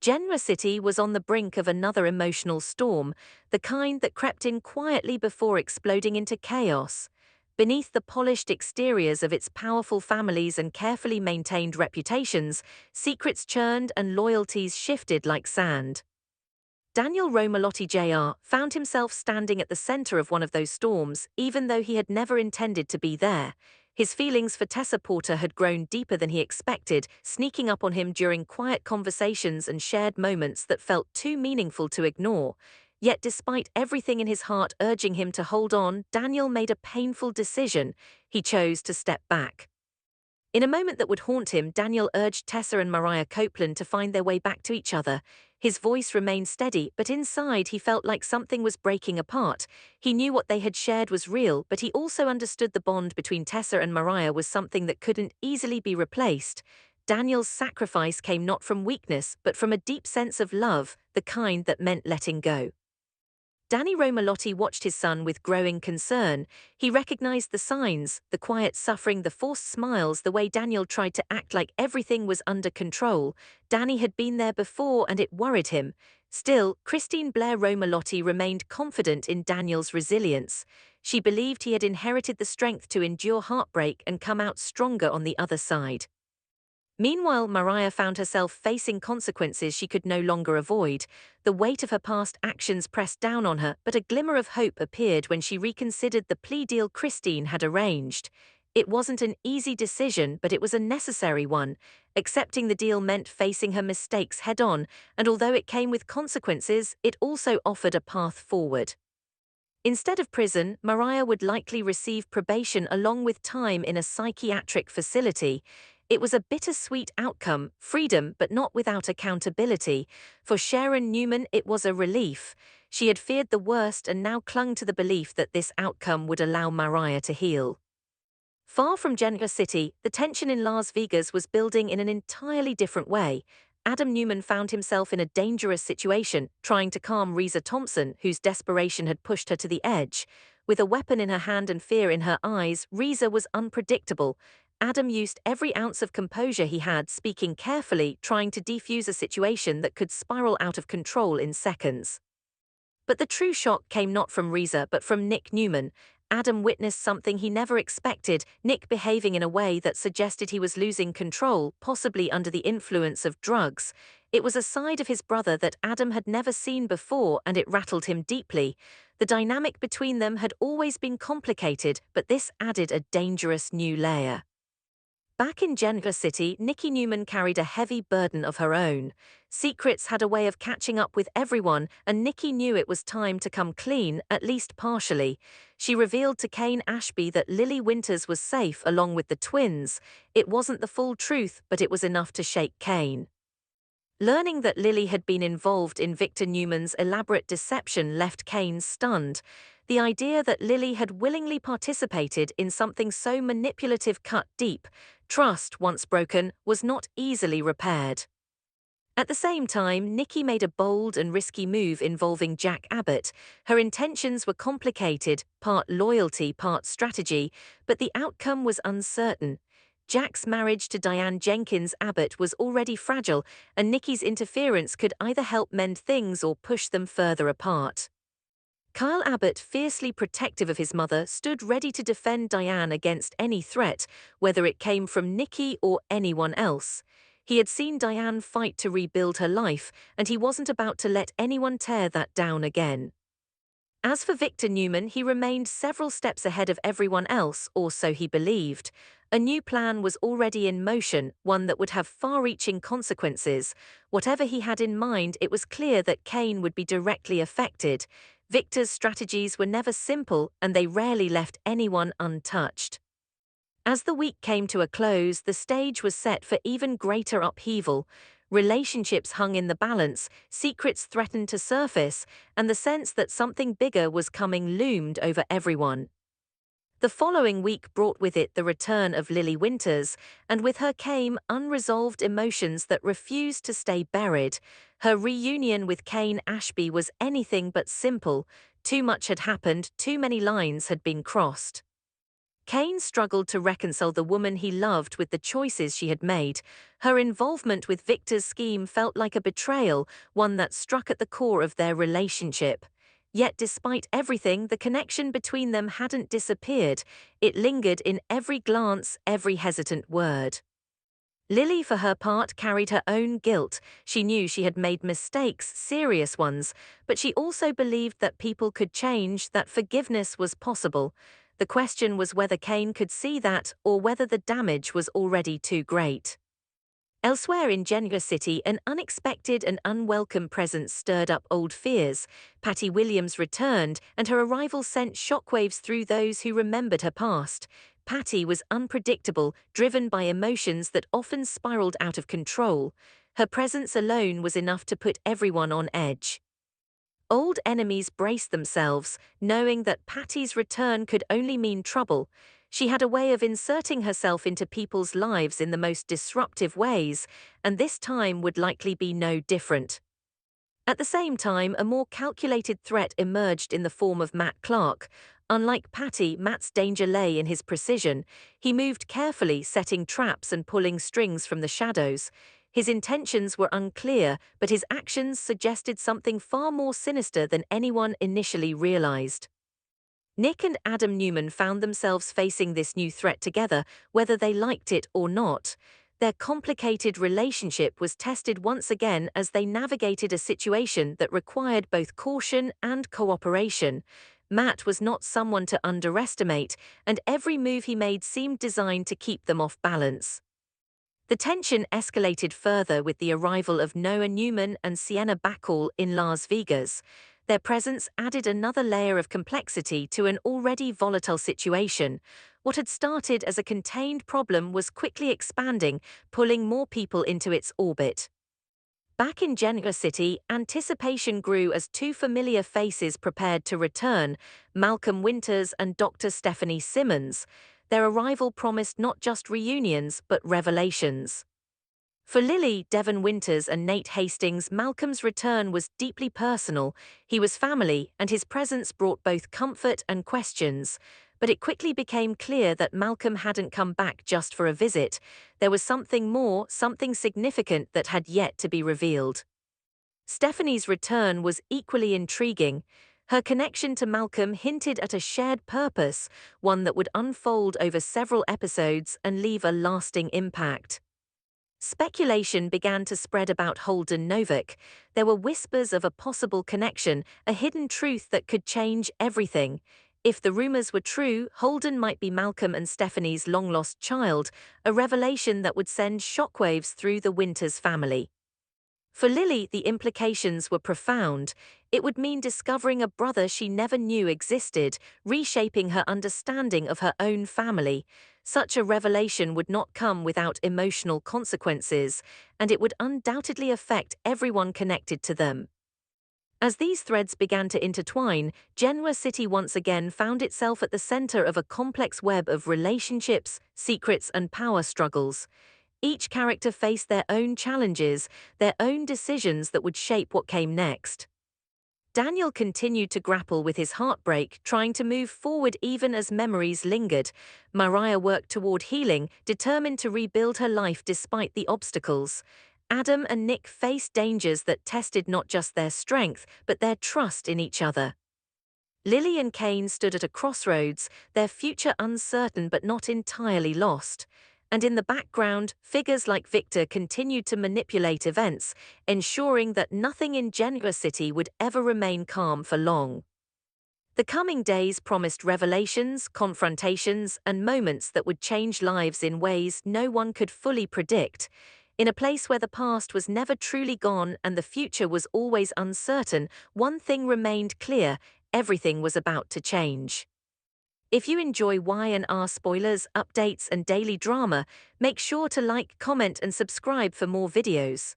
Genoa City was on the brink of another emotional storm, the kind that crept in quietly before exploding into chaos. Beneath the polished exteriors of its powerful families and carefully maintained reputations, secrets churned and loyalties shifted like sand. Daniel Romalotti Jr. found himself standing at the center of one of those storms, even though he had never intended to be there. His feelings for Tessa Porter had grown deeper than he expected, sneaking up on him during quiet conversations and shared moments that felt too meaningful to ignore. Yet despite everything in his heart urging him to hold on, Daniel made a painful decision. He chose to step back. In a moment that would haunt him, Daniel urged Tessa and Mariah Copeland to find their way back to each other. His voice remained steady, but inside he felt like something was breaking apart. He knew what they had shared was real, but he also understood the bond between Tessa and Mariah was something that couldn't easily be replaced. Daniel's sacrifice came not from weakness, but from a deep sense of love, the kind that meant letting go. Danny Romalotti watched his son with growing concern. He recognized the signs, the quiet suffering, the forced smiles, the way Daniel tried to act like everything was under control. Danny had been there before and it worried him. Still, Christine Blair Romalotti remained confident in Daniel's resilience. She believed he had inherited the strength to endure heartbreak and come out stronger on the other side. Meanwhile, Mariah found herself facing consequences she could no longer avoid. The weight of her past actions pressed down on her, but a glimmer of hope appeared when she reconsidered the plea deal Christine had arranged. It wasn't an easy decision, but it was a necessary one. Accepting the deal meant facing her mistakes head-on, and although it came with consequences, it also offered a path forward. Instead of prison, Mariah would likely receive probation along with time in a psychiatric facility. It was a bittersweet outcome, freedom but not without accountability. For Sharon Newman it was a relief. She had feared the worst and now clung to the belief that this outcome would allow Mariah to heal. Far from Genoa City, the tension in Las Vegas was building in an entirely different way. Adam Newman found himself in a dangerous situation, trying to calm Reza Thompson, whose desperation had pushed her to the edge. With a weapon in her hand and fear in her eyes, Reza was unpredictable. Adam used every ounce of composure he had, speaking carefully, trying to defuse a situation that could spiral out of control in seconds. But the true shock came not from Reza but from Nick Newman. Adam witnessed something he never expected, Nick behaving in a way that suggested he was losing control, possibly under the influence of drugs. It was a side of his brother that Adam had never seen before, and it rattled him deeply. The dynamic between them had always been complicated, but this added a dangerous new layer. Back in Genoa City, Nikki Newman carried a heavy burden of her own. Secrets had a way of catching up with everyone, and Nikki knew it was time to come clean, at least partially. She revealed to Kane Ashby that Lily Winters was safe along with the twins. It wasn't the full truth, but it was enough to shake Kane. Learning that Lily had been involved in Victor Newman's elaborate deception left Kane stunned. The idea that Lily had willingly participated in something so manipulative cut deep. Trust, once broken, was not easily repaired. At the same time, Nikki made a bold and risky move involving Jack Abbott. Her intentions were complicated, part loyalty, part strategy, but the outcome was uncertain. Jack's marriage to Diane Jenkins Abbott was already fragile, and Nikki's interference could either help mend things or push them further apart. Kyle Abbott, fiercely protective of his mother, stood ready to defend Diane against any threat, whether it came from Nikki or anyone else. He had seen Diane fight to rebuild her life, and he wasn't about to let anyone tear that down again. As for Victor Newman, he remained several steps ahead of everyone else, or so he believed. A new plan was already in motion, one that would have far-reaching consequences. Whatever he had in mind, it was clear that Kane would be directly affected. Victor's strategies were never simple, and they rarely left anyone untouched. As the week came to a close, the stage was set for even greater upheaval. Relationships hung in the balance, secrets threatened to surface, and the sense that something bigger was coming loomed over everyone. The following week brought with it the return of Lily Winters, and with her came unresolved emotions that refused to stay buried. Her reunion with Kane Ashby was anything but simple. Too much had happened, too many lines had been crossed. Kane struggled to reconcile the woman he loved with the choices she had made. Her involvement with Victor's scheme felt like a betrayal, one that struck at the core of their relationship. Yet despite everything, the connection between them hadn't disappeared. It lingered in every glance, every hesitant word. Lily, for her part, carried her own guilt. She knew she had made mistakes, serious ones, but she also believed that people could change, that forgiveness was possible. The question was whether Kane could see that, or whether the damage was already too great. Elsewhere in Genoa City, an unexpected and unwelcome presence stirred up old fears. Patty Williams returned, and her arrival sent shockwaves through those who remembered her past. Patty was unpredictable, driven by emotions that often spiraled out of control. Her presence alone was enough to put everyone on edge. Old enemies braced themselves, knowing that Patty's return could only mean trouble. She had a way of inserting herself into people's lives in the most disruptive ways, and this time would likely be no different. At the same time, a more calculated threat emerged in the form of Matt Clark. Unlike Patty, Matt's danger lay in his precision. He moved carefully, setting traps and pulling strings from the shadows. His intentions were unclear, but his actions suggested something far more sinister than anyone initially realized. Nick and Adam Newman found themselves facing this new threat together, whether they liked it or not. Their complicated relationship was tested once again as they navigated a situation that required both caution and cooperation. Matt was not someone to underestimate, and every move he made seemed designed to keep them off balance. The tension escalated further with the arrival of Noah Newman and Sienna Bacall in Las Vegas. Their presence added another layer of complexity to an already volatile situation. What had started as a contained problem was quickly expanding, pulling more people into its orbit. Back in Genoa City, anticipation grew as two familiar faces prepared to return, Malcolm Winters and Dr. Stephanie Simmons. Their arrival promised not just reunions, but revelations. For Lily, Devon Winters and Nate Hastings, Malcolm's return was deeply personal. He was family, and his presence brought both comfort and questions. But it quickly became clear that Malcolm hadn't come back just for a visit. There was something more, something significant that had yet to be revealed. Stephanie's return was equally intriguing. Her connection to Malcolm hinted at a shared purpose, one that would unfold over several episodes and leave a lasting impact. Speculation began to spread about Holden Novak. There were whispers of a possible connection, a hidden truth that could change everything. If the rumors were true, Holden might be Malcolm and Stephanie's long-lost child, a revelation that would send shockwaves through the Winters family. For Lily, the implications were profound. It would mean discovering a brother she never knew existed, reshaping her understanding of her own family. Such a revelation would not come without emotional consequences, and it would undoubtedly affect everyone connected to them. As these threads began to intertwine, Genoa City once again found itself at the center of a complex web of relationships, secrets, and power struggles. Each character faced their own challenges, their own decisions that would shape what came next. Daniel continued to grapple with his heartbreak, trying to move forward even as memories lingered. Mariah worked toward healing, determined to rebuild her life despite the obstacles. Adam and Nick faced dangers that tested not just their strength, but their trust in each other. Lily and Kane stood at a crossroads, their future uncertain but not entirely lost. And in the background, figures like Victor continued to manipulate events, ensuring that nothing in Genoa City would ever remain calm for long. The coming days promised revelations, confrontations, and moments that would change lives in ways no one could fully predict. In a place where the past was never truly gone and the future was always uncertain, one thing remained clear: everything was about to change. If you enjoy Y&R spoilers, updates, and daily drama, make sure to like, comment, and subscribe for more videos.